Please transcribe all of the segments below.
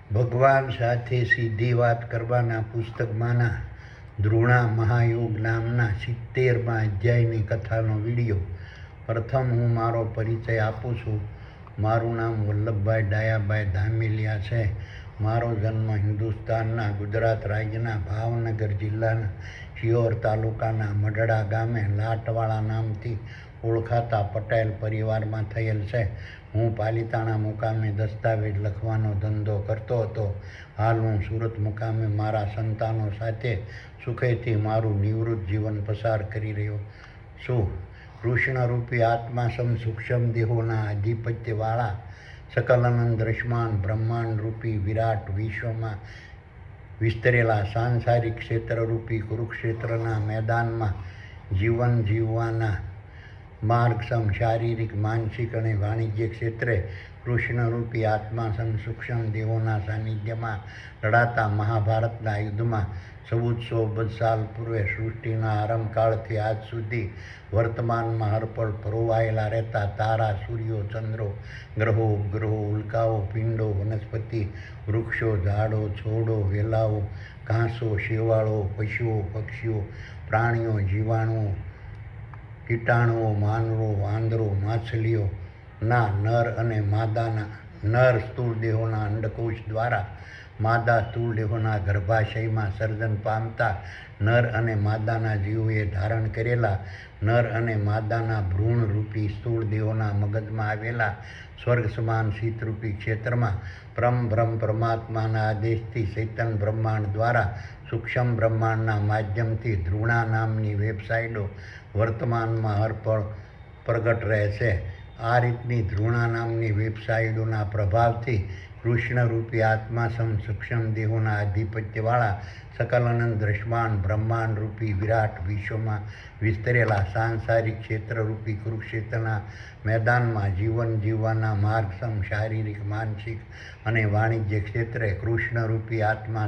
ભગવાન સાથે સીધી વાત કરવાના પુસ્તકમાંના ધૃણા મહાયોગ નામના 70મા અધ્યાયની કથાનો વિડીયો. પ્રથમ હું મારો પરિચય આપું છું. મારું નામ વલ્લભભાઈ ડાયાભાઈ ધામેલિયા છે. મારો જન્મ હિન્દુસ્તાનના ગુજરાત રાજ્યના ભાવનગર જિલ્લાના શિહોર તાલુકાના મઢડા ગામે લાટવાળા નામથી ઓળખાતા પટેલ પરિવારમાં થયેલ છે. હું પાલિતાણા મુકામે દસ્તાવેજ લખવાનો ધંધો કરતો હતો. હાલ હું સુરત મુકામે મારા સંતાનો સાથે સુખેથી મારું નિવૃત્ત જીવન પસાર કરી રહ્યો છું. કૃષ્ણરૂપી આત્મા સૂક્ષ્મ દેહોના આધિપત્યવાળા સકલાનંદ દ્રશ્યમાન બ્રહ્માંડરૂપી વિરાટ વિશ્વમાં વિસ્તરેલા સાંસારિક ક્ષેત્રરૂપી કુરુક્ષેત્રના મેદાનમાં જીવન જીવવાના માર્ગસમ શારીરિક માનસિક અને વાણિજ્ય ક્ષેત્રે કૃષ્ણરૂપી આત્મા સૂક્ષ્મ દેહોના સાનિધ્યમાં લડાતા મહાભારતના યુદ્ધમાં 1400 અબજ સાલ પૂર્વે સૃષ્ટિના આરંભકાળથી આજ સુધી વર્તમાનમાં હરપળ પરોવાયેલા રહેતા તારા, સૂર્યો, ચંદ્રો, ગ્રહો, ઉપગ્રહો, ઉલ્કાઓ, પિંડો, વનસ્પતિ, વૃક્ષો, ઝાડો, છોડો, વેલાઓ, ઘાસો, શેવાળો, પશુઓ, પક્ષીઓ, પ્રાણીઓ, જીવાણુઓ, કીટાણુઓ, માનવો, વાંદરો, માછલીઓના નર સ્થૂળ દેહોના અંડકોશ દ્વારા માદા સ્થૂળ દેહોના ગર્ભાશયમાં સર્જન પામતા નર અને માદાના જીવોએ ધારણ કરેલા નર અને માદાના ભ્રૂણરૂપી સ્થૂળ દેહોના મગજમાં આવેલા સ્વર્ગ સમાન શીતરૂપી ક્ષેત્રમાં બ્રહ્મ પરમાત્માના આદેશથી ચૈતન બ્રહ્માંડ દ્વારા સૂક્ષ્મ બ્રહ્માંડના માધ્યમથી ધૃણા નામની વેબસાઇટો વર્તમાનમાં હરપળ પ્રગટ રહે છે. આ રીતની ધૃણા નામની વેબસાઇટોના પ્રભાવથી કૃષ્ણરૂપી આત્મા સૂક્ષ્મ દેહોના આધિપત્યવાળા સકલાનંદ દ્રશ્યમાન બ્રહ્માંડરૂપી વિરાટ વિશ્વમાં વિસ્તરેલા સાંસારિક ક્ષેત્રરૂપી કુરુક્ષેત્રના મેદાનમાં જીવન જીવવાના માર્ગસમ શારીરિક માનસિક અને વાણિજ્ય ક્ષેત્રે કૃષ્ણરૂપી આત્મા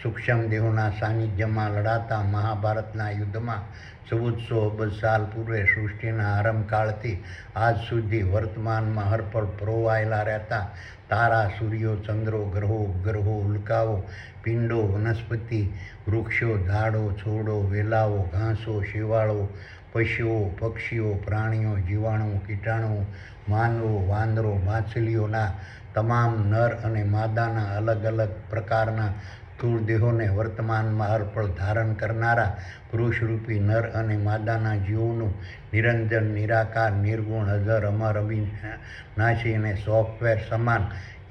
સૂક્ષ્મ દેહોના સાનિધ્યમાં લડાતા મહાભારતના યુદ્ધમાં 1400 અબજ સાલ પૂર્વે સૃષ્ટિના આરંભકાળથી આજ સુધી વર્તમાનમાં હરપળ પરોવાયેલા રહેતા તારા, સૂર્યો, ચંદ્રો, ગ્રહો, ઉપગ્રહો, ઉલ્કાઓ, પિંડો, વનસ્પતિ, વૃક્ષો, ઝાડો, છોડો, વેલાઓ, ઘાસો, શેવાળો, પશુઓ, પક્ષીઓ, પ્રાણીઓ, જીવાણુઓ, કીટાણુઓ, માનવો, વાંદરો, માછલીઓના તમામ નર અને માદાના અલગ અલગ પ્રકારના સ્થૂળ દેહોને વર્તમાનમાં હરપળ ધારણ કરનારા પુરુષરૂપી નર અને માદાના જીવોનું નિરંજન, નિરાકાર, નિર્ગુણ, અજર, અમર, અવિનાશી અને સોફ્ટવેર સમાન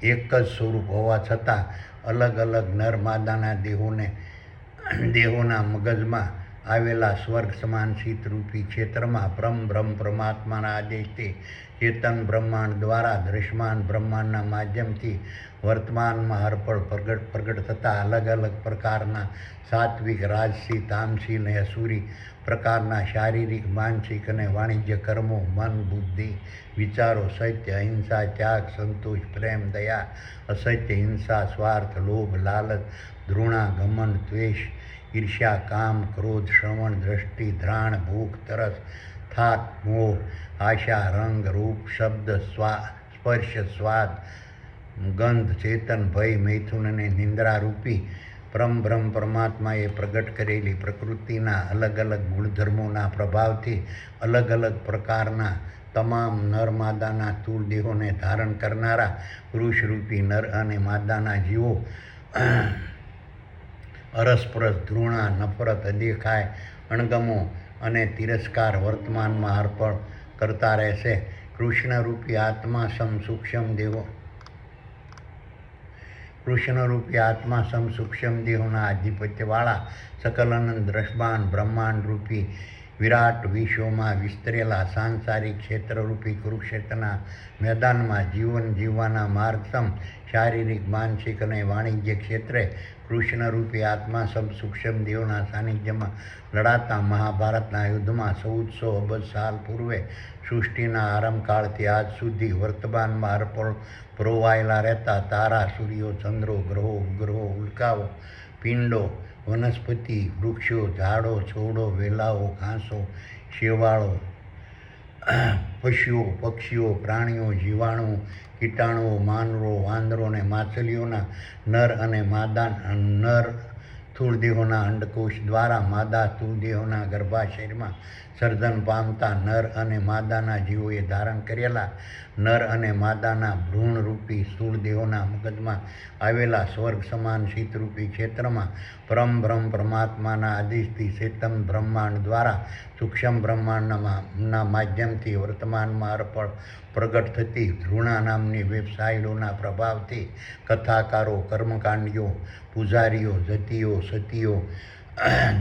એક જ સ્વરૂપ હોવા છતાં અલગ અલગ નર માદાના દેહોના મગજમાં આવેલા સ્વર્ગ સમાન શીતરૂપી ક્ષેત્રમાં બ્રહ્મ પરમાત્માના આદેશથી ચેતન બ્રહ્માંડ દ્વારા દ્રશ્યમાન બ્રહ્માંડના માધ્યમથી વર્તમાનમાં હરપળ પ્રગટ થતા અલગ અલગ પ્રકારના સાત્વિક, રાજસી, તામસી અને અસુરી પ્રકારના શારીરિક, માનસિક અને વાણિજ્ય કર્મો, મન, બુદ્ધિ, વિચારો, સત્ય, અહિંસા, ત્યાગ, સંતોષ, પ્રેમ, દયા, અસત્ય, હિંસા, સ્વાર્થ, લોભ, લાલચ, ધૃણા, ઘમંડ, દ્વેષ, ઈર્ષ્યા, કામ, ક્રોધ, શ્રવણ, દ્રષ્ટિ, ધ્રાણ, ભૂખ, તરસ, થાક, મોહ, આશા, રંગ, રૂપ, શબ્દ, સ્પર્શ, સ્વાદ, ગંધ, ચેતન, ભય, મૈથુન અને નિંદ્રારૂપી બ્રહ્મ પરમાત્માએ પ્રગટ કરેલી પ્રકૃતિના અલગ અલગ ગુણધર્મોના પ્રભાવથી અલગ અલગ પ્રકારના તમામ નર માદાના સ્થૂળ દેહોને ધારણ કરનારા પુરુષરૂપી નર અને માદાના જીવો અરસપરસ, ધૃણા, નફરત, અદેખાય, અણગમો અને તિરસ્કાર વર્તમાનમાં હરપળ કરતા રહેશે. કૃષ્ણરૂપી આત્મા સૂક્ષ્મ દેહોના આધિપત્યવાળા સકલાનંદ દ્રશ્યમાન બ્રહ્માંડરૂપી વિરાટ વિશ્વમાં વિસ્તરેલા સાંસારિક ક્ષેત્રરૂપી કુરુક્ષેત્રના મેદાનમાં જીવન જીવવાના માર્ગસમ શારીરિક, માનસિક અને વાણિજ્ય ક્ષેત્રે કૃષ્ણરૂપી આત્મા સૂક્ષ્મ દેહોના સાનિધ્યમાં લડાતા મહાભારતના યુદ્ધમાં 1400 અબજ સાલ પૂર્વે સૃષ્ટિના આરંભકાળથી આજ સુધી વર્તમાનમાં હરપળ પરોવાયેલા રહેતા તારા, સૂર્યો, ચંદ્રો, ગ્રહો, ઉપગ્રહો, ઉલ્કાઓ, પિંડો, વનસ્પતિ, વૃક્ષો, ઝાડો, છોડો, વેલાઓ, ઘાસો, શેવાળો, પશુઓ પક્ષીઓ પ્રાણીઓ જીવાણુ કીટાણુઓ માનવો વાંદરો ને માછલીઓના નર અને માદા નર સ્થૂળ દેહોના અંડકોશ દ્વારા માદા સ્થૂળ દેહોના ગર્ભાશયમાં સર્જન પામતા નર અને માદાના જીવોએ ધારણ કરેલા નર અને માદાના ભ્રૂણરૂપી સ્થૂળ દેહોના મગજમાં આવેલા સ્વર્ગ સમાન શીતરૂપી ક્ષેત્રમાં પરમ પરમાત્માના આદેશથી ચેતન બ્રહ્માંડ દ્વારા સૂક્ષ્મ બ્રહ્માંડના માધ્યમથી વર્તમાનમાં અર્પણ પ્રગટ થતી ધૃણા નામની વેબસાઇટોના પ્રભાવથી કથાકારો કર્મકાંડીઓ પૂજારીઓ જતીઓ સતીઓ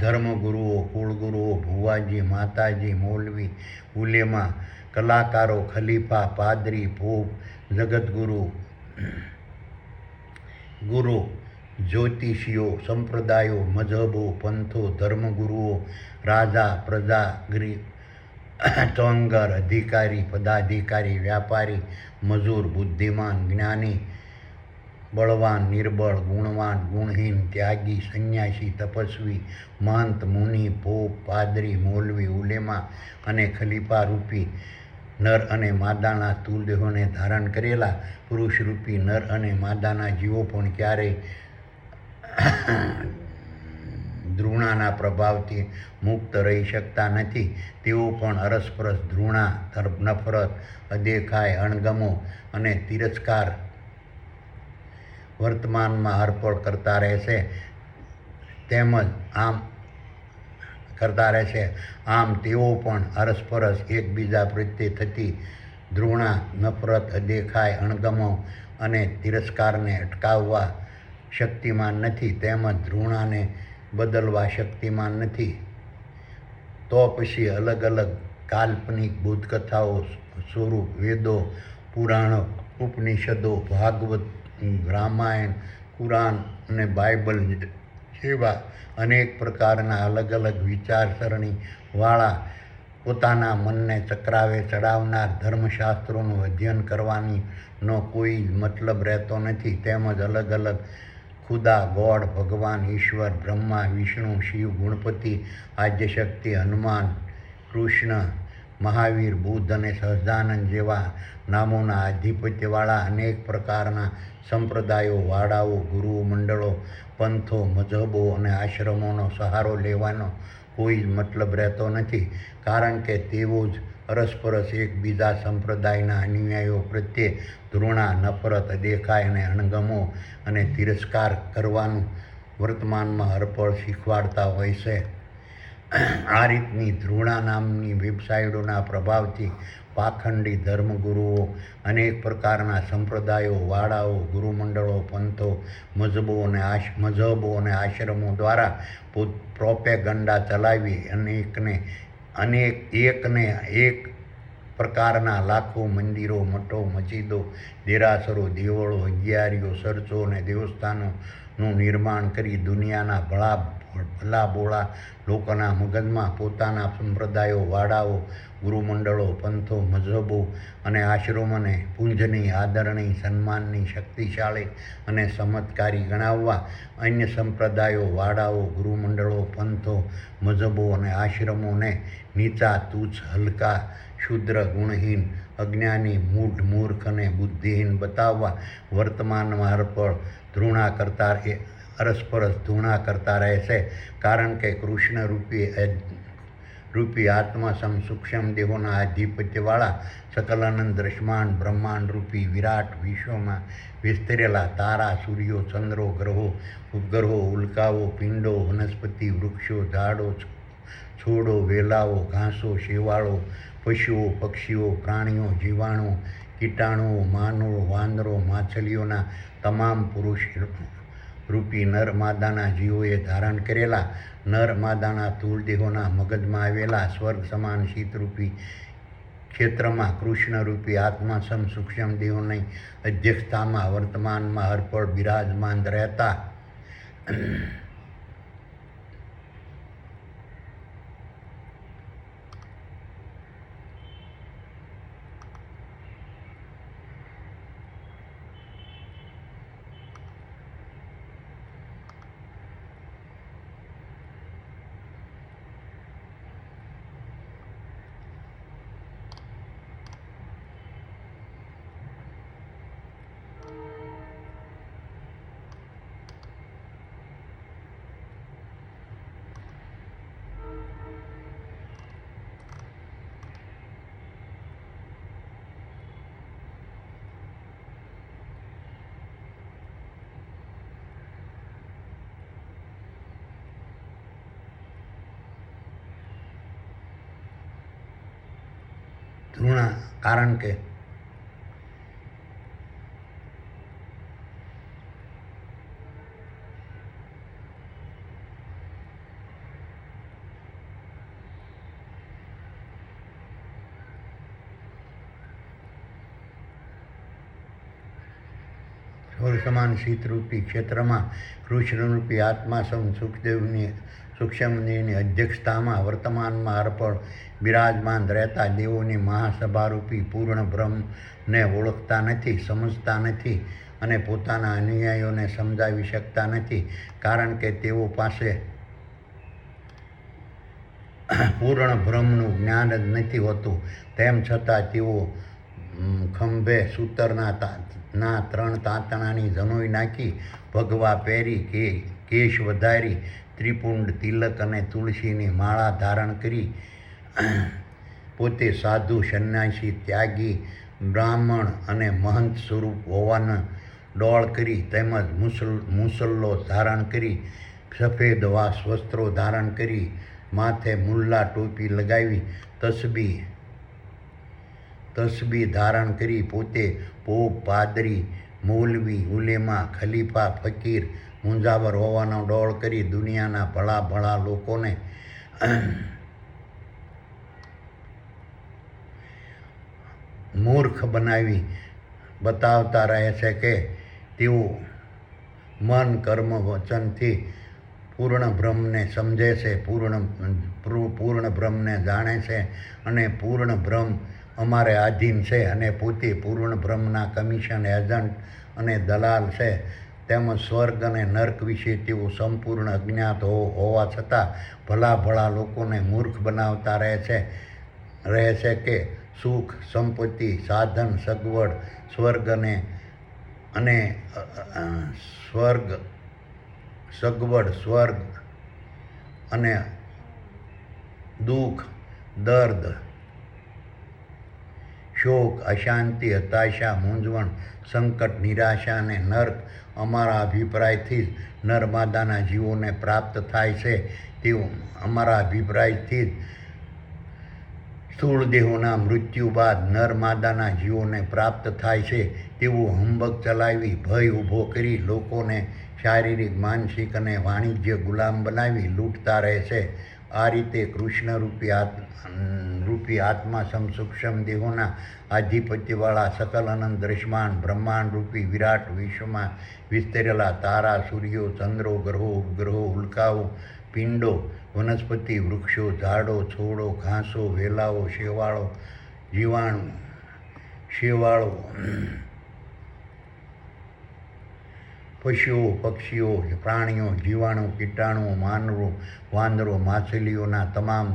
ધર્મગુરુઓ કુળગુરુઓ ભુવાજી માતાજી મૌલવી ઉલેમા કલાકારો ખલીફા પાદરી ભોગ જગતગુરુ ગુરુ જ્યોતિષીઓ સંપ્રદાયો મજહબો પંથો ધર્મગુરુઓ રાજા પ્રજા તોંગર અધિકારી પદાધિકારી વ્યાપારી મજૂર બુદ્ધિમાન જ્ઞાની બળવાન નિર્બળ ગુણવાન ગુણહીન ત્યાગી સંન્યાસી તપસ્વી મહંત મુનિ ભોગ પાદરી મૌલવી ઉલેમા અને ખલીફા રૂપી નર અને માદાના સ્થૂળ દેહોને ધારણ કરેલા પુરુષરૂપી નર અને માદાના જીવો પણ ક્યારેય ધૃણાના પ્રભાવથી મુક્ત રહી શકતા નથી. તેઓ પણ અરસપરસ ધૃણા નફરત અદેખાય અણગમો અને તિરસ્કાર વર્તમાનમાં અર્પણ કરતા રહેશે આમ તેઓ પણ અરસપરસ એકબીજા પ્રત્યે થતી ધૃણા નફરત અદેખાય અણગમો અને તિરસ્કારને અટકાવવા શક્તિમાન નથી તેમજ ધૃણાને બદલવા શક્તિમાન નથી. તો પછી અલગ અલગ કાલ્પનિક બુદ્ધકથાઓ સ્વરૂપ વેદો પુરાણો ઉપનિષદો ભાગવત રામાયણ કુરાન અને બાઇબલ જેવા અનેક પ્રકારના અલગ અલગ વિચારસરણીવાળા પોતાના મનને ચક્રાવે ચડાવનાર ધર્મશાસ્ત્રોનું અધ્યયન કરવાનો કોઈ મતલબ રહેતો નથી. તેમજ અલગ અલગ ખુદા ગોડ ભગવાન ઈશ્વર બ્રહ્મા વિષ્ણુ શિવ ગુણપતિ આદ્યશક્તિ હનુમાન કૃષ્ણ મહાવીર બુદ્ધ અને સહજાનંદ જેવા નામોના આધિપત્યવાળા અનેક પ્રકારના સંપ્રદાયો વાડાઓ ગુરુ મંડળો પંથો મજહબો અને આશ્રમોનો સહારો લેવાનો કોઈ મતલબ રહેતો નથી. કારણ કે તેઓ જ અરસપરસ એકબીજા સંપ્રદાયના અનુયાયીઓ પ્રત્યે ધૃણા નફરત અદેખાય અને અણગમો અને તિરસ્કાર કરવાનું વર્તમાનમાં અર્પણ શીખવાડતા હોય છે. આ રીતની ધૃણા નામની વેબસાઇટોના પ્રભાવથી પાખંડી ધર્મગુરુઓ અનેક પ્રકારના સંપ્રદાયો વાડાઓ ગુરુમંડળો પંથો મજહબો અને આશ્રમો દ્વારા પ્રોપેગન્ડા ચલાવી એકને એક પ્રકારના લાખો મંદિરો મઠો મસ્જિદો દેરાસરો દેવળો અગિયારીઓ ચર્ચો અને દેવસ્થાનોનું નિર્માણ કરી દુનિયાના ભલા બોળા લોકોના મગજમાં પોતાના સંપ્રદાયો વાડાઓ ગુરુમંડળો પંથો મજહબો અને આશ્રમોને પૂજનીય આદરણીય સન્માનની શક્તિશાળી અને ચમત્કારી ગણાવવા અન્ય સંપ્રદાયો વાડાઓ ગુરુમંડળો પંથો મજહબો અને આશ્રમોને નીચા તુચ્છ હલકા શુદ્ર ગુણહીન અજ્ઞાની મૂઢ મૂર્ખ અને બુદ્ધિહીન બતાવવા વર્તમાનમાં અરસપરસ ધૃણા કરતા રહેશે. કારણ કે કૃષ્ણ રૂપી આત્મા સૂક્ષ્મ દેહોના આધિપત્યવાળા સકલાનંદ દ્રશ્યમાન બ્રહ્માંડ રૂપી વિરાટ વિશ્વમાં વિસ્તરેલા તારા સૂર્યો ચંદ્રો ગ્રહો ઉપગ્રહો ઉલ્કાઓ પિંડો વનસ્પતિ વૃક્ષો ઝાડો છોડો વેલાઓ ઘાસો શેવાળો પશુઓ પક્ષીઓ પ્રાણીઓ જીવાણુ કીટાણુઓ માનવો વાંદરો માછલીઓના તમામ પુરુષ રૂપી નર માદાના જીવોએ ધારણ કરેલા નર માદાના સ્થૂળ દેહોના મગજમાં આવેલા સ્વર્ગ સમાન શીતરૂપી ક્ષેત્રમાં કૃષ્ણરૂપી આત્મા સૂક્ષ્મ દેહોની અધ્યક્ષતામાં વર્તમાનમાં અર્પણ બિરાજમાન રહેતા ધૃણા, કારણ કે સૌર સમાન શીતરૂપી ક્ષેત્રમાં કૃષ્ણરૂપી આત્મા સુખદેવની સૂક્ષ્મદેવની અધ્યક્ષતામાં વર્તમાનમાં અર્પણ બિરાજમાન રહેતા દેવોની મહાસભારૂપી પૂર્ણ બ્રહ્મને ઓળખતા નથી, સમજતા નથી અને પોતાના અનુયાયીઓને સમજાવી શકતા નથી, કારણ કે તેઓ પાસે પૂર્ણ બ્રહ્મનું જ્ઞાન જ નથી હોતું. તેમ છતાં તેઓ ખંભે સૂતરના 3 તાંતણાની જનોઈ નાખી, ભગવા પહેરી, કેશ વધારી, ત્રિપુંડ તિલક અને તુલસીની માળા ધારણ કરી, પોતે સાધુ, સંન્યાસી, ત્યાગી, બ્રાહ્મણ અને મહંત સ્વરૂપ હોવાનો ડોળ કરી, તેમજ મુસલ્લો ધારણ કરી, સફેદ વસ્ત્રો ધારણ કરી, માથે મુલ્લા ટોપી લગાવી, તસબી ધારણ કરી, પોતે પોપ, પાદરી, મૌલવી, ઉલેમા, ખલીફા, ફકીર, મુંજાવર હોવાનો ડોળ કરી દુનિયાના ભલા લોકોને મૂર્ખ બનાવી બતાવતા રહે છે કે તેઓ મન, કર્મ, વચનથી પૂર્ણ બ્રહ્મને સમજે છે, પૂર્ણ બ્રહ્મને જાણે છે અને પૂર્ણ બ્રહ્મ અમારે આધીન છે અને પોતે પૂર્ણ બ્રહ્મના કમિશન એજન્ટ અને દલાલ છે. તેમજ સ્વર્ગ અને નર્ક વિશે તેઓ સંપૂર્ણ અજ્ઞાત હોવા છતાં ભલા લોકોને મૂર્ખ બનાવતા રહે છે કે સુખ, સંપત્તિ, સાધન, સગવડ, સ્વર્ગ અને દુઃખ, દર્દ, શોક, અશાંતિ, હતાશા, મૂંઝવણ, સંકટ, નિરાશા અને નર્ક અમારા અભિપ્રાયથી જ નરમાદાના જીવોને પ્રાપ્ત થાય છે. તેઓ અમારા અભિપ્રાયથી જ સ્થૂળ દેહોના મૃત્યુ બાદ નરમાદાના જીવોને પ્રાપ્ત થાય છે. તેઓ હંબગ ચલાવી, ભય ઊભો કરી, લોકોને શારીરિક, માનસિક અને વાણિજ્ય ગુલામ બનાવી લૂંટતા રહે છે. આ રીતે કૃષ્ણરૂપી આત્મા સૂક્ષ્મ દેહોના આધિપત્યવાળા સકલ અનંત દ્રશ્યમાન બ્રહ્માંડરૂપી વિરાટ વિશ્વમાં વિસ્તરેલા તારા, સૂર્યો, ચંદ્રો, ગ્રહો, ઉપગ્રહો, ઉલ્કાઓ, પિંડો, વનસ્પતિ, વૃક્ષો, ઝાડો, છોડો, ઘાસો, વેલાઓ, શેવાળો, પશુઓ, પક્ષીઓ, પ્રાણીઓ, જીવાણુ, કીટાણુઓ, વાંદરો, માછલીઓના તમામ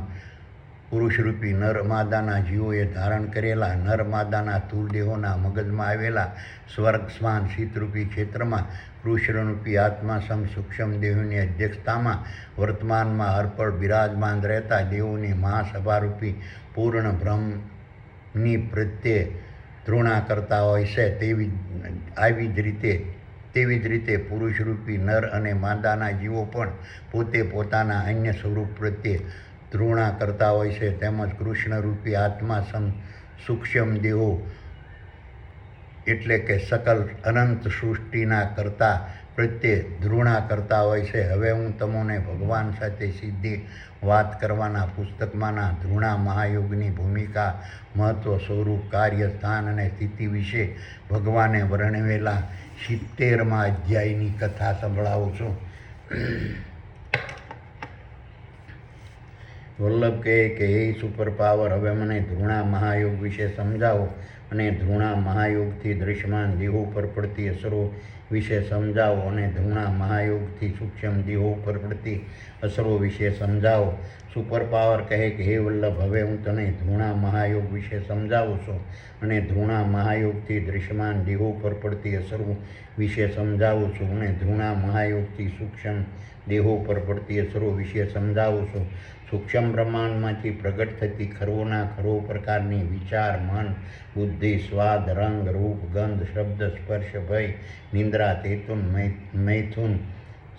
પુરુષરૂપી નરમાદાના જીવોએ ધારણ કરેલા નરમાદાના સ્થૂળ દેહોના મગજમાં આવેલા સ્વર્ગસ્માન શીતરૂપી ક્ષેત્રમાં કૃષ્ણરૂપી આત્મા સૂક્ષ્મ દેહોની અધ્યક્ષતામાં વર્તમાનમાં અર્પણ બિરાજમાન રહેતા દેવોની મહાસભારૂપી પૂર્ણ બ્રહ્મની પ્રત્યે ધૃણા કરતા હોય છે. તેવી જ રીતે પુરુષરૂપી નર અને માદાના જીવો પણ પોતે પોતાના અન્ય સ્વરૂપ પ્રત્યે ધૃણા કરતા હોય છે. તેમજ કૃષ્ણરૂપી આત્મા સૂક્ષ્મ દેહો એટલે કે સકલ અનંત સૃષ્ટિના કર્તા પ્રત્યે ધૃણા કરતા હોય છે. હવે હું તમને ભગવાન સાથે સીધી વાત કરવાના પુસ્તકમાંના ધૃણા મહાયોગની ભૂમિકા, મહત્વ, સ્વરૂપ, કાર્ય, સ્થાન અને સ્થિતિ વિશે ભગવાને વર્ણવેલા 70મા અધ્યાયની કથા સંભળાવું છું. વલ્લભ કહે કે હે સુપર પાવર, હવે મને ધૃણા મહાયોગ વિશે સમજાવો અને ધૃણા મહાયોગથી દૃશ્યમાન દેહો પર પડતી અસરો વિશે સમજાવો અને ધૃણા મહાયોગથી સૂક્ષ્મ દેહો પર પડતી અસરો વિશે સમજાવો. સુપર પાવર કહે કે હે વલ્લભ, હવે હું તને ધૃણા મહાયોગ વિશે સમજાવું છું અને ધૃણા મહાયોગથી દૃશ્યમાન દેહો પર પડતી અસરો વિશે સમજાવું છું અને ધૃણા મહાયોગથી સૂક્ષ્મ દેહો પર પડતી અસરો વિશે સમજાવું છું. સૂક્ષ્મ બ્રહ્માંડમાંથી પ્રગટ થતી ખરોના ખરો પ્રકારની વિચાર, મન, બુદ્ધિ, સ્વાદ, રંગ, રૂપ, ગંધ, શબ્દ, સ્પર્શ, ભય, નિંદ્રા, ચેતન, મૈથુન,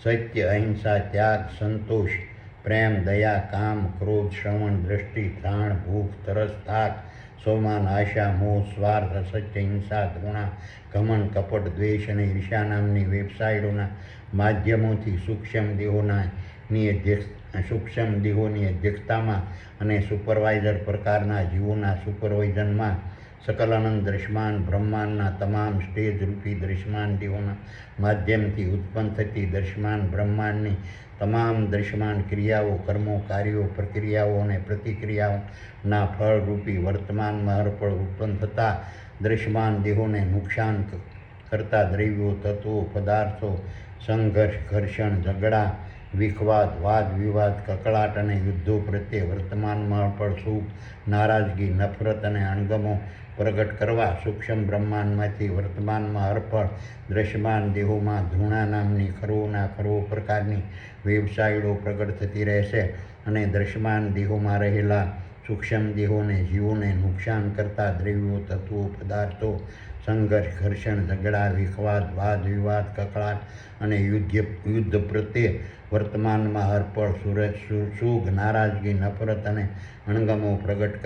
સત્ય, અહિંસા, ત્યાગ, સંતોષ, પ્રેમ, દયા, કામ, ક્રોધ, શ્રવણ, દ્રષ્ટિ, ઘ્રાણ, ભૂખ, તરસ, થાક, સૌમાન, આશા, મોહ, સ્વાર્થ, અસત્ય, હિંસા, ઘૃણા, ઘમંડ, કપટ, દ્વેષ અને ઈર્ષ્યા નામની વેબસાઇટોના માધ્યમોથી સૂક્ષ્મ દેહોની અધ્યક્ષતામાં અને સુપરવાઇઝર પ્રકારના જીવોના સુપરવિઝનમાં સકલ અનંત દ્રશ્યમાન બ્રહ્માંડના તમામ સ્ટેજ રૂપી દ્રશ્યમાન દેહોના માધ્યમથી ઉત્પન્ન થતી દ્રશ્યમાન બ્રહ્માંડની તમામ દ્રશ્યમાન ક્રિયાઓ, કર્મો, કાર્યો, પ્રક્રિયાઓ અને પ્રતિક્રિયાઓના ફળરૂપી વર્તમાનમાં અર્પણ ઉત્પન્ન થતા દ્રશ્યમાન દેહોને નુકસાન કરતા દ્રવ્યો, તત્વો, પદાર્થો, સંઘર્ષ, ઘર્ષણ, ઝઘડા, વિખવાદ, વાદ વિવાદ, કકળાટ અને યુદ્ધો પ્રત્યે વર્તમાનમાં અર્પણ સુખ, નારાજગી, નફરત અને અણગમો પ્રગટ કરવા સૂક્ષ્મ બ્રહ્માંડમાંથી વર્તમાનમાં અર્પણ દ્રશ્યમાન દેહોમાં ધૃણા નામની ખરો પ્રકારની વેબસાઇટો પ્રગટ થતી રહેશે અને દ્રશ્યમાન દેહોમાં રહેલા સૂક્ષ્મ દેહોને જીવોને નુકસાન કરતા દ્રવ્યો, તત્વો, પદાર્થો, સંઘર્ષ, ઘર્ષણ, ઝઘડા, વિખવાદ, વાદ વિવાદ, કકળાટ અને યુદ્ધ પ્રત્યે વર્તમાનમાં અર્પણ સુખ, નારાજગી, નફરત અને અણગમો પ્રગટ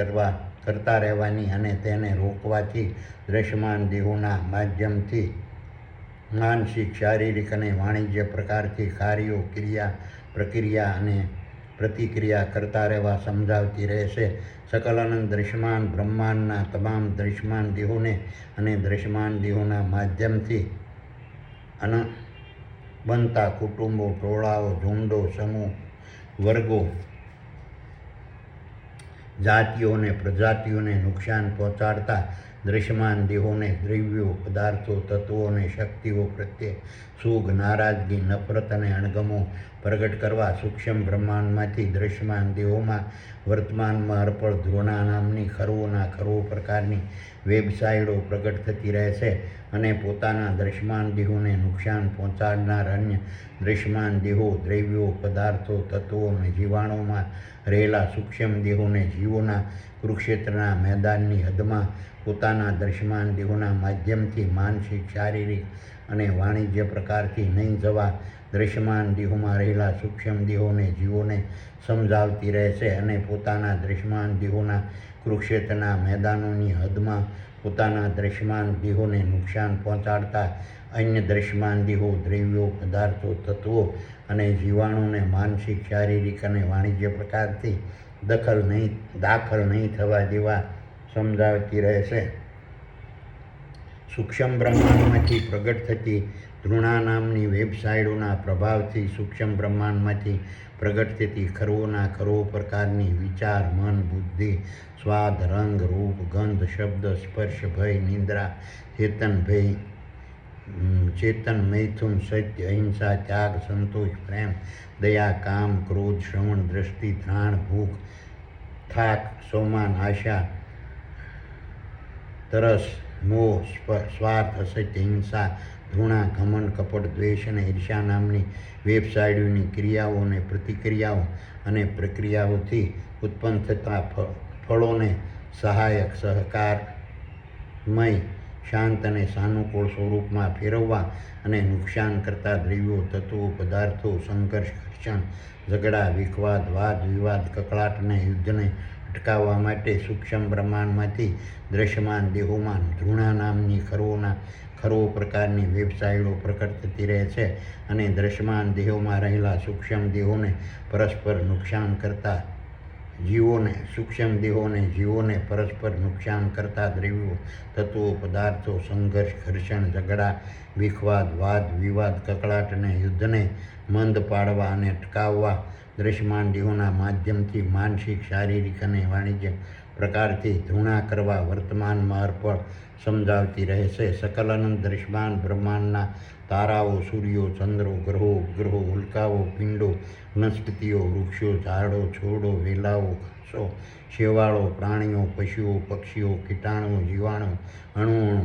કરતા રહેવાની અને તેને રોકવાથી દ્રશ્યમાન દેહોના માધ્યમથી માનસિક, શારીરિક અને વાણિજ્ય પ્રકારથી કાર્યો, ક્રિયા, પ્રક્રિયા અને પ્રતિક્રિયા કરતા રહેવા સમજાવતી રહેશે. સકલ અનંત દ્રશ્યમાન બ્રહ્માંડના તમામ દ્રશ્યમાન દેહોને અને દ્રશ્યમાન દેહોના માધ્યમથી બનતા કુટુંબો, ટોળાઓ, ઝુંડો, સમૂહ, વર્ગો, જાતિઓ અને પ્રજાતિઓને નુકસાન પહોંચાડતા દ્રશ્યમાન દેહોને દ્રવ્યો, પદાર્થો, તત્વો અને શક્તિઓ પ્રત્યે સુખ, નારાજગી, નફરત અને અણગમો પ્રગટ કરવા સૂક્ષ્મ બ્રહ્માંડમાંથી દ્રશ્યમાન દેહોમાં વર્તમાનમાં અર્પણ ધૃણા નામની ખરો પ્રકારની વેબસાઇટો પ્રગટ થતી રહેશે અને પોતાના દ્રશ્યમાન દેહોને નુકસાન પહોંચાડનાર અન્ય દ્રશ્યમાન દેહો, દ્રવ્યો, પદાર્થો, તત્વો અને જીવાણુમાં રહેલા સૂક્ષ્મ દેહોને જીવોના કુરુક્ષેત્રના મેદાનની હદમાં પોતાના દ્રશ્યમાન દેહોના માધ્યમથી માનસિક, શારીરિક અને વાણિજ્ય પ્રકારથી નહીં જવા દ્રશ્યમાન દેહોમાં રહેલા સૂક્ષ્મ દેહોને જીવોને સમજાવતી રહેશે અને પોતાના દ્રશ્યમાન દેહોના કુરુક્ષેત્રના મેદાનોની હદમાં પોતાના દ્રશ્યમાન દેહોને નુકસાન પહોંચાડતા અન્ય દ્રશ્યમાન દેહો, દ્રવ્યો, પદાર્થો, તત્વો અને જીવાણુને માનસિક, શારીરિક અને વાણિજ્ય પ્રકારથી દાખલ નહીં થવા દેવા સમજાવતી રહેશે. સૂક્ષ્મ બ્રહ્માંડમાંથી પ્રગટ થતી ધૃણા નામની વેબસાઇટોના પ્રભાવથી સૂક્ષ્મ બ્રહ્માંડમાંથી પ્રગટ થતી ખરો પ્રકારની વિચાર, મન, બુદ્ધિ, સ્વાદ, રંગ, રૂપ, ગંધ, શબ્દ, સ્પર્શ, ભય, નિદ્રા, ચેતન, મૈથુન, સત્ય, અહિંસા, ત્યાગ, સંતોષ, પ્રેમ, દયા, કામ, ક્રોધ, શ્રવણ, દ્રષ્ટિ, ધ્રાણ, ભૂખ, થાક, સૌમાન, આશા, તરસ, મોહ, સ્વાર્થ, અસત્ય, હિંસા, ઘૃણા, ઘમંડ, કપટ, દ્વેષ અને ઈર્ષ્યા નામની વેબસાઇટોની ક્રિયાઓ અને પ્રતિક્રિયાઓ અને પ્રક્રિયાઓથી ઉત્પન્ન થતા ફળોને સહાયક, સહકારમય, શાંત અને સાનુકૂળ સ્વરૂપમાં ફેરવવા અને નુકસાન કરતા દ્રવ્યો, તત્વો, પદાર્થો, સંઘર્ષ, ઘર્ષણ, ઝઘડા, વિખવાદ, વાદ વિવાદ, કકળાટ અને યુદ્ધને અટકાવવા માટે સૂક્ષ્મ બ્રહ્માંડમાંથી દ્રશ્યમાન દેહોમાં ધૃણા નામની ખરો પ્રકારની વેબસાઇટો પ્રકટ થતી રહે છે અને દ્રશ્યમાન દેહોમાં રહેલા સૂક્ષ્મ દેહોને પરસ્પર નુકસાન કરતા જીવોને પરસ્પર નુકસાન કરતા દ્રવ્યો, તત્વો, પદાર્થો, સંઘર્ષ, ઘર્ષણ, ઝઘડા, વિખવાદ, વાદ વિવાદ, કકળાટ અને યુદ્ધને મંદ પાડવા અને અટકાવવા દ્રશ્યમાન દેહોના માધ્યમથી માનસિક, શારીરિક અને વાણિજ્ય પ્રકારથી ધૃણા કરવા વર્તમાનમાં અર્પણ સમજાવતી રહેશે. સકલ અનંત દ્રશ્યમાન બ્રહ્માંડના તારાઓ, સૂર્યો, ચંદ્રો, ગ્રહો, ઉપગ્રહો, ઉલ્કાઓ, પિંડો, વનસ્પતિઓ, વૃક્ષો, ઝાડો, છોડો, વેલાઓ, ઘાસો, શેવાળો, પ્રાણીઓ, પશુઓ, પક્ષીઓ, કીટાણુઓ, જીવાણુ, અણુઓ,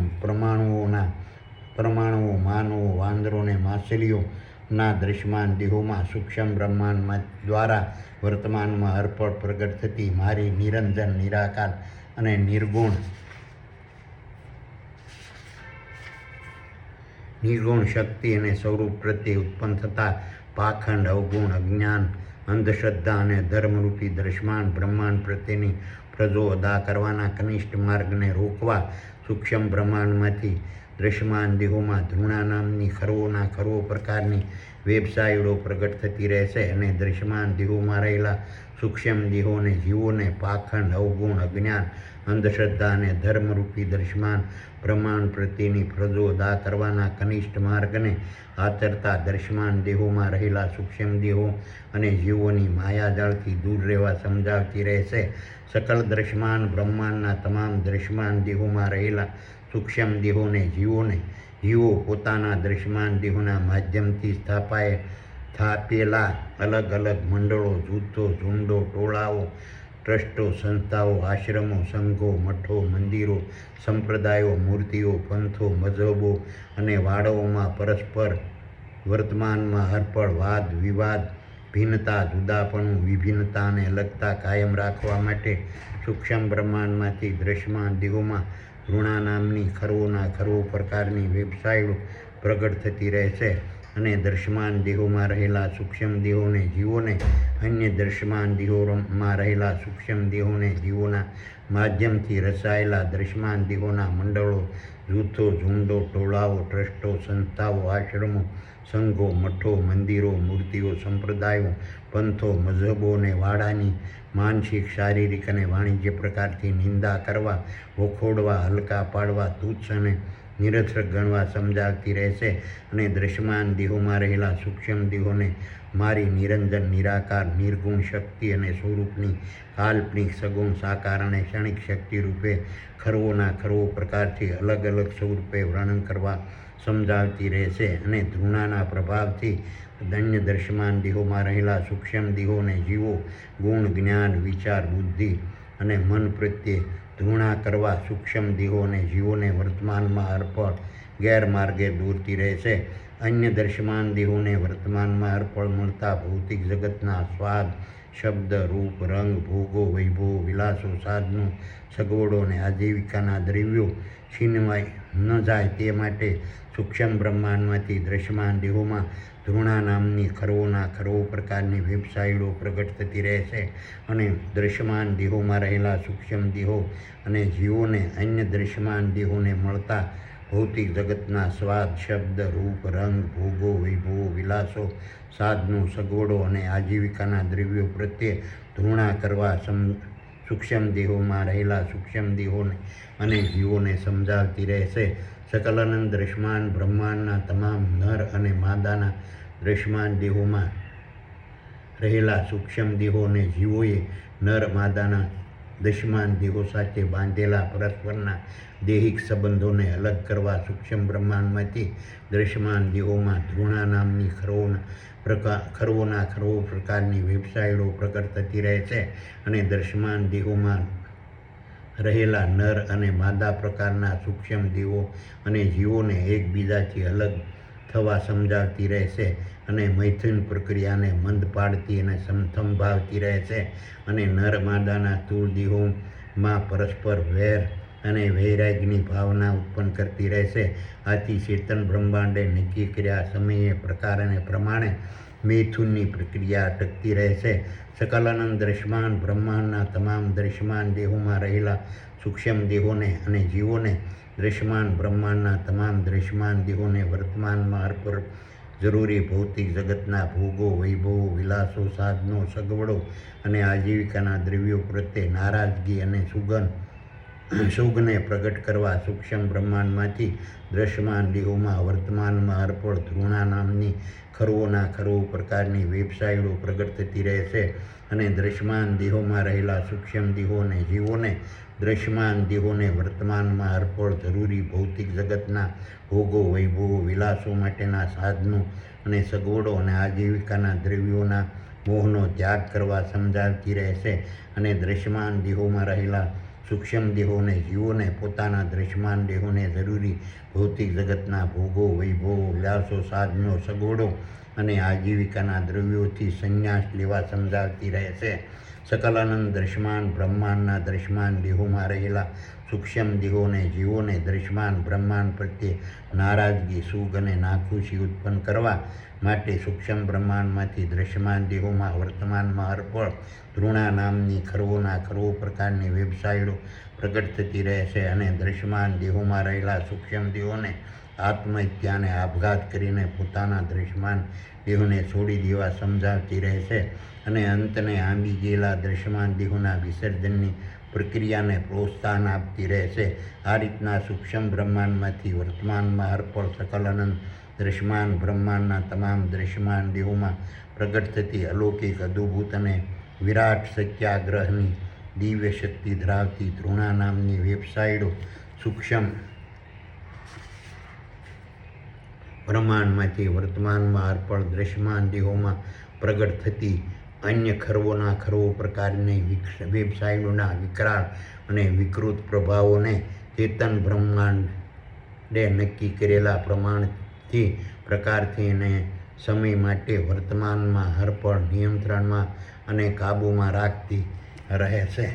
પરમાણુઓ, માનવો, વાંદરો અને માછલીઓના દ્રશ્યમાન દેહોમાં સૂક્ષ્મ બ્રહ્માંડ દ્વારા વર્તમાનમાં અર્પણ પ્રગટ થતી મારી નિરંજન, નિરાકાર અને નિર્ગુણ શક્તિ અને સ્વરૂપ પ્રત્યે ઉત્પન્ન થતા પાખંડ, અવગુણ, અજ્ઞાન, અંધશ્રદ્ધા અને ધર્મરૂપી દ્રશ્યમાન બ્રહ્માંડ પ્રત્યેની ફરજો અદા કરવાના કનિષ્ઠ માર્ગને રોકવા સૂક્ષ્મ બ્રહ્માંડમાંથી દ્રશ્યમાન દેહોમાં ધૃણા નામની ખરો પ્રકારની વેબસાઇટો પ્રગટ થતી રહેશે અને દ્રશ્યમાન દેહોમાં રહેલા સૂક્ષ્મ દેહોને જીવોને પાખંડ અવગુણ અજ્ઞાન અંધશ્રદ્ધા અને ધર્મરૂપી દ્રશ્યમાન બ્રહ્માંડ પ્રત્યેની ફરજો અદા કરવાના કનિષ્ઠ માર્ગને આચરતા દ્રશ્યમાન દેહોમાં રહેલા સૂક્ષ્મ દેહો અને જીવોની માયાજાળથી દૂર રહેવા સમજાવતી રહેશે. સકલ દ્રશ્યમાન બ્રહ્માંડના તમામ દ્રશ્યમાન દેહોમાં રહેલા સૂક્ષ્મ દેહોને જીવો પોતાના દ્રશ્યમાન દેહોના માધ્યમથી સ્થાપેલા અલગ અલગ મંડળો, જૂથો, ઝુંડો, ટોળાઓ, ટ્રસ્ટો, સંસ્થાઓ, આશ્રમો, સંઘો, મઠો, મંદિરો, સંપ્રદાયો, મૂર્તિઓ, પંથો, મઝહબો અને વાડાઓમાં પરસ્પર વર્તમાનમાં હરપળ વાદ વિવાદ, ભિન્નતા, જુદાપણું, વિભિન્નતાને અલગતા કાયમ રાખવા માટે સૂક્ષ્મ બ્રહ્માંડમાંથી દ્રશ્યમાન દેહોમાં ધૃણા નામની ખરો પ્રકારની વેબસાઇટો પ્રગટ થતી રહેશે અને દ્રશ્યમાન દેહોમાં રહેલા સૂક્ષ્મ દેહોને જીવોને અન્ય દ્રશ્યમાન દેહોમાં રહેલા સૂક્ષ્મ દેહોને જીવોના માધ્યમથી રચાયેલા દ્રશ્યમાન દેહોના મંડળો, જૂથો, ઝુંડો, ટોળાઓ, ટ્રસ્ટો, સંસ્થાઓ, આશ્રમો, સંઘો, મઠો, મંદિરો, મૂર્તિઓ, સંપ્રદાયો, પંથો, મઝહબો અને વાડાની માનસિક, શારીરિક અને વાણિજ્ય પ્રકારથી નિંદા કરવા, વખોડવા, હલકા પાડવા, તુચ્છ અને નિરર્થક ગણવા સમજાવતી રહેશે અને દ્રશ્યમાન દેહોમાં રહેલા સૂક્ષ્મ દેહોને મારી નિરંજન, નિરાકાર, નિર્ગુણ શક્તિ અને સ્વરૂપની કાલ્પનિક, સગુણ, સાકાર અને ક્ષણિક શક્તિ રૂપે ખરો પ્રકારથી અલગ અલગ સ્વરૂપે વર્ણન કરવા સમજાવતી રહેશે અને ધૃણાના પ્રભાવથી અન્ય દ્રશ્યમાન દેહોમાં રહેલા સૂક્ષ્મ દેહોને જીવો ગુણ, જ્ઞાન, વિચાર, બુદ્ધિ અને મન પ્રત્યે ધૃણા કરવા સૂક્ષ્મ દેહો અને જીવોને વર્તમાનમાં અર્પણ ગેરમાર્ગે દોરતી રહેશે. અન્ય દ્રશ્યમાન દેહોને વર્તમાનમાં અર્પણ મળતા ભૌતિક જગતના સ્વાદ, શબ્દ, રૂપ, રંગ, ભોગો, વૈભવો, વિલાસો, સાધનો, સગવડો અને આજીવિકાના દ્રવ્યો છીનવાઈ ન જાય તે માટે સૂક્ષ્મ બ્રહ્માંડમાંથી દ્રશ્યમાન દેહોમાં ધૃણા નામની ખરો પ્રકારની વેબસાઇટો પ્રગટ થતી રહેશે અને દ્રશ્યમાન દેહોમાં રહેલા સૂક્ષ્મ દેહો અને જીવોને અન્ય દ્રશ્યમાન દેહોને મળતા ભૌતિક જગતના સ્વાદ, શબ્દ, રૂપ, રંગ, ભોગો, વૈભવો, વિલાસો, સાધનો, સગવડો અને આજીવિકાના દ્રવ્યો પ્રત્યે ધૃણા કરવા સૂક્ષ્મ દેહોમાં રહેલા સૂક્ષ્મ દેહોને અને જીવોને સમજાવતી રહેશે. સકલાનંદ દ્રશ્યમાન બ્રહ્માંડના તમામ નર અને માદાના દ્રશ્યમાન દેહોમાં રહેલા સૂક્ષ્મ દેહો અને જીવોએ નર માદાના દૃશ્યમાન દેહો સાથે બાંધેલા પરસ્પરના દૈહિક સંબંધોને અલગ કરવા સૂક્ષ્મ બ્રહ્માંડમાંથી દ્રશ્યમાન દેહોમાં ધૃણા નામની ખરો પ્રકારની વેબસાઇટો પ્રગટ થતી રહેશે અને દ્રશ્યમાન દેહોમાં રહેલા નર અને માદા પ્રકારના સૂક્ષ્મ દેહો અને જીવોને એકબીજાથી અલગ થવા સમજાવતી રહેશે અને મૈથુન પ્રક્રિયાને મંદ પાડતી અને સમભાવતી રહેશે અને નર માદાના સ્થૂળ દેહોમાં પરસ્પર વેર અને વૈરાગ્યની ભાવના ઉત્પન્ન કરતી રહેશે. આથી ચેતન બ્રહ્માંડે નક્કી કર્યા સમયે પ્રકાર અને પ્રમાણે મૈથુનની પ્રક્રિયા અટકતી રહેશે. સકલાનંદ દ્રશ્યમાન બ્રહ્માંડના તમામ દ્રશ્યમાન દેહોમાં રહેલા સૂક્ષ્મ દેહોને અને જીવોને દ્રશ્યમાન બ્રહ્માંડના તમામ દ્રશ્યમાન દેહોને વર્તમાનમાં અર્પણ જરૂરી ભૌતિક જગતના ભોગો, વૈભવો, વિલાસો, સાધનો, સગવડો અને આજીવિકાના દ્રવ્યો પ્રત્યે નારાજગી અને સુગને પ્રગટ કરવા સૂક્ષ્મ બ્રહ્માંડમાંથી દ્રશ્યમાન દેહોમાં વર્તમાનમાં અર્પણ ધૃણા નામની ખરો પ્રકારની વેબસાઇટો પ્રગટ થતી રહેશે અને દ્રશ્યમાન દેહોમાં રહેલા સૂક્ષ્મ દેહો અને જીવોને દ્રશ્યમાન દેહોને વર્તમાનમાં અર્પણ જરૂરી ભૌતિક જગતના ભોગો, વૈભવો, વિલાસો માટેના સાધનો અને સગવડો અને આજીવિકાના દ્રવ્યોના મોહનો ત્યાગ કરવા સમજાવતી રહેશે અને દ્રશ્યમાન દેહોમાં રહેલા સૂક્ષ્મ દેહોને જીવોને પોતાના દ્રશ્યમાન દેહોને જરૂરી ભૌતિક જગતના ભોગો, વૈભવો, વિલાસો, સાધનો, સગવડો અને આજીવિકાના દ્રવ્યોથી સંન્યાસ લેવા સમજાવતી રહેશે. સકલાનંદ દ્રશ્યમાન બ્રહ્માંડના દ્રશ્યમાન દેહોમાં રહેલા સૂક્ષ્મ દેહોને જીવોને દ્રશ્યમાન બ્રહ્માંડ પ્રત્યે નારાજગી, સુખ અને નાખુશી ઉત્પન્ન કરવા માટે સૂક્ષ્મ બ્રહ્માંડમાંથી દ્રશ્યમાન દેહોમાં વર્તમાનમાં અર્પણ ધૃણા નામની ખરવોના ખરવો પ્રકારની વેબસાઇટો પ્રગટ થતી રહે છે અને દ્રશ્યમાન દેહોમાં રહેલા સૂક્ષ્મ દેહોને આત્મહત્યા અને આપઘાત કરીને પોતાના દ્રશ્યમાન દેહોને છોડી દેવા સમજાવતી રહે છે અને અંતને આંબી ગયેલા દ્રશ્યમાન દેહોના વિસર્જનની પ્રક્રિયાને પ્રોત્સાહન આપતી રહે છે. આ રીતના સૂક્ષ્મ બ્રહ્માંડમાંથી વર્તમાનમાં અર્પણ સકલાનંદ દ્રશ્યમાન બ્રહ્માંડના તમામ દ્રશ્યમાન દેહોમાં પ્રગટ થતી અલૌકિક, અદ્ભુત અને વિરાટ સત્યાગ્રહની દિવ્ય શક્તિ ધરાવતી ધૃણા નામની વેબસાઇટો સૂક્ષ્મ બ્રહ્માંડમાંથી વર્તમાનમાં અર્પણ દ્રશ્યમાન દેહોમાં પ્રગટ થતી અન્ય ખરવોના ખરવો પ્રકારની વેબસાઇટોના વિકરાળ અને વિકૃત પ્રભાવોને ચેતન બ્રહ્માંડે નક્કી કરેલા પ્રકારથી અને સમય માટે વર્તમાનમાં અર્પણ નિયંત્રણમાં અને કાબૂમાં રાખતી રહે છે.